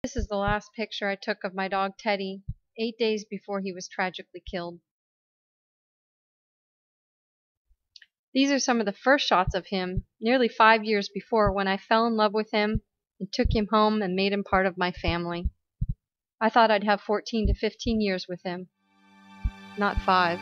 This is the last picture I took of my dog Teddy, 8 days before he was tragically killed. These are some of the first shots of him, nearly 5 years before, when I fell in love with him and took him home and made him part of my family. I thought I'd have 14 to 15 years with him, not 5.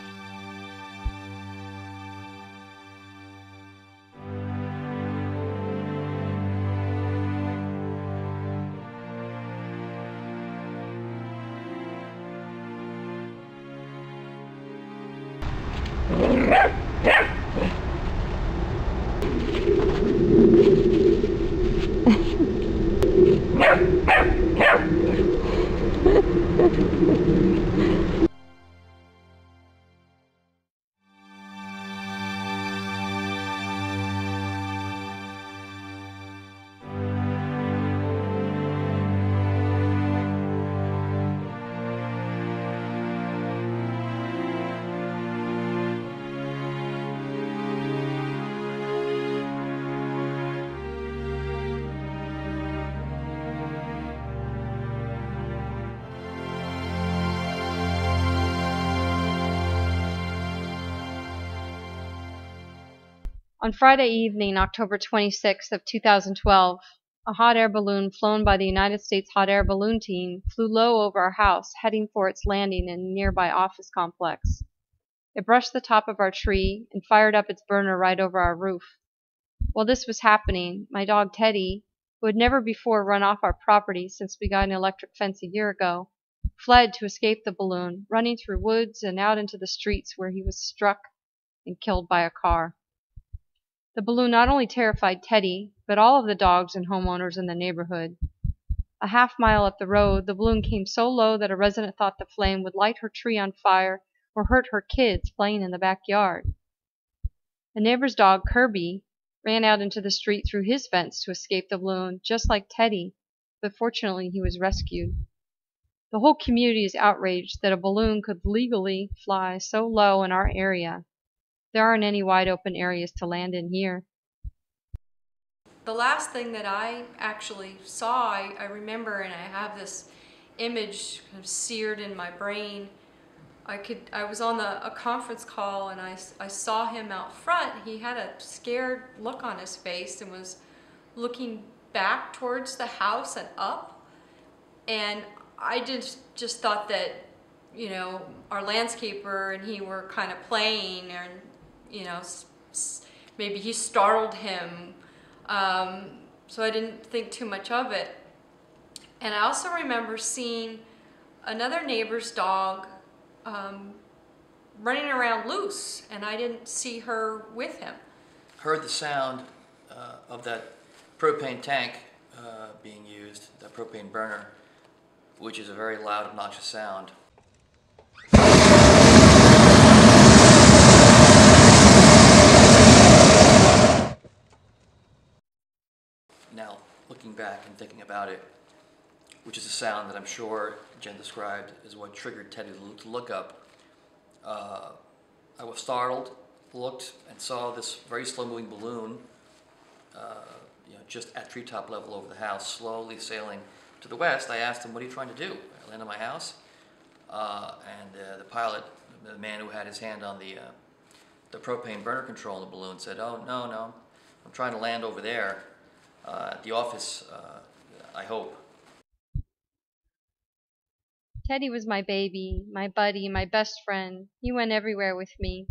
On Friday evening, October 26th of 2012, a hot air balloon flown by the United States Hot Air Balloon Team flew low over our house, heading for its landing in a nearby office complex. It brushed the top of our tree and fired up its burner right over our roof. While this was happening, my dog Teddy, who had never before run off our property since we got an electric fence a year ago, fled to escape the balloon, running through woods and out into the streets, where he was struck and killed by a car. The balloon not only terrified Teddy, but all of the dogs and homeowners in the neighborhood. A half-mile up the road, the balloon came so low that a resident thought the flame would light her tree on fire or hurt her kids playing in the backyard. A neighbor's dog, Kirby, ran out into the street through his fence to escape the balloon, just like Teddy, but fortunately he was rescued. The whole community is outraged that a balloon could legally fly so low in our area. There aren't any wide open areas to land in here. The last thing that I actually saw, I remember, and I have this image kind of seared in my brain. I was on a conference call, and I saw him out front. He had a scared look on his face and was looking back towards the house and up. And I just thought that, you know, our landscaper and he were kind of playing, and, you know, maybe he startled him. So I didn't think too much of it. And I also remember seeing another neighbor's dog running around loose, and I didn't see her with him. Heard the sound of that propane tank being used, that propane burner, which is a very loud, obnoxious sound. Now, looking back and thinking about it, which is a sound that I'm sure Jen described is what triggered Teddy to look up, I was startled, looked, and saw this very slow-moving balloon, just at treetop level over the house, slowly sailing to the west. I asked him, "What are you trying to do? Land on my house?" And the pilot, the man who had his hand on the propane burner control in the balloon, said, "Oh, no, I'm trying to land over there at the office, I hope." Teddy was my baby, my buddy, my best friend. He went everywhere with me.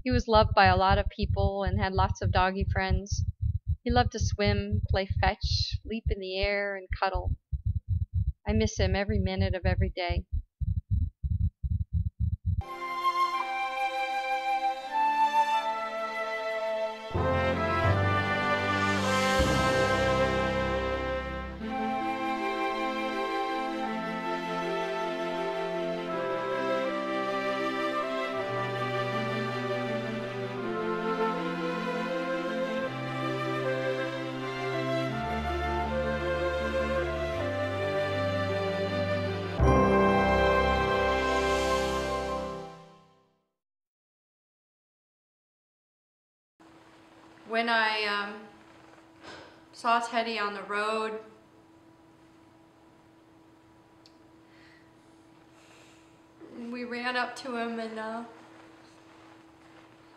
He was loved by a lot of people and had lots of doggy friends. He loved to swim, play fetch, leap in the air, and cuddle. I miss him every minute of every day. When I saw Teddy on the road, ran up to him, and it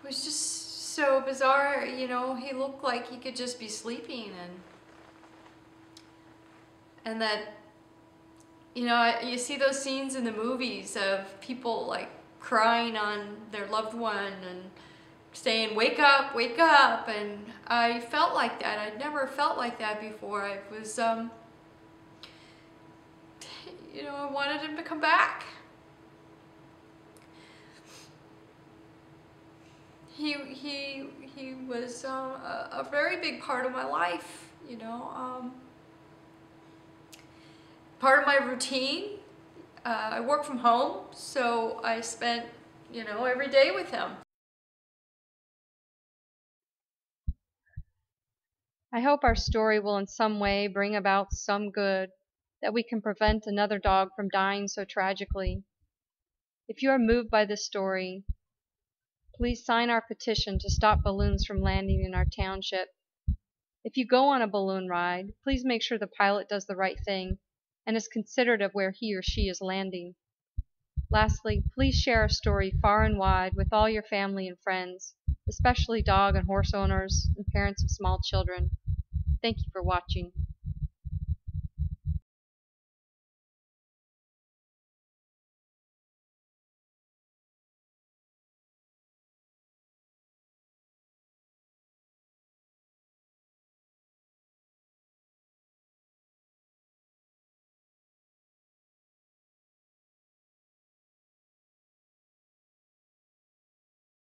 was just so bizarre. You know, he looked like he could just be sleeping, and that, you know, you see those scenes in the movies of people like crying on their loved one and saying, wake up, and I felt like that. I'd never felt like that before. I was, you know, I wanted him to come back. He was a very big part of my life, you know, part of my routine. I work from home, so I spent, you know, every day with him. I hope our story will in some way bring about some good, that we can prevent another dog from dying so tragically. If you are moved by this story, please sign our petition to stop balloons from landing in our township. If you go on a balloon ride, please make sure the pilot does the right thing and is considerate of where he or she is landing. Lastly, please share our story far and wide with all your family and friends, especially dog and horse owners and parents of small children. Thank you for watching.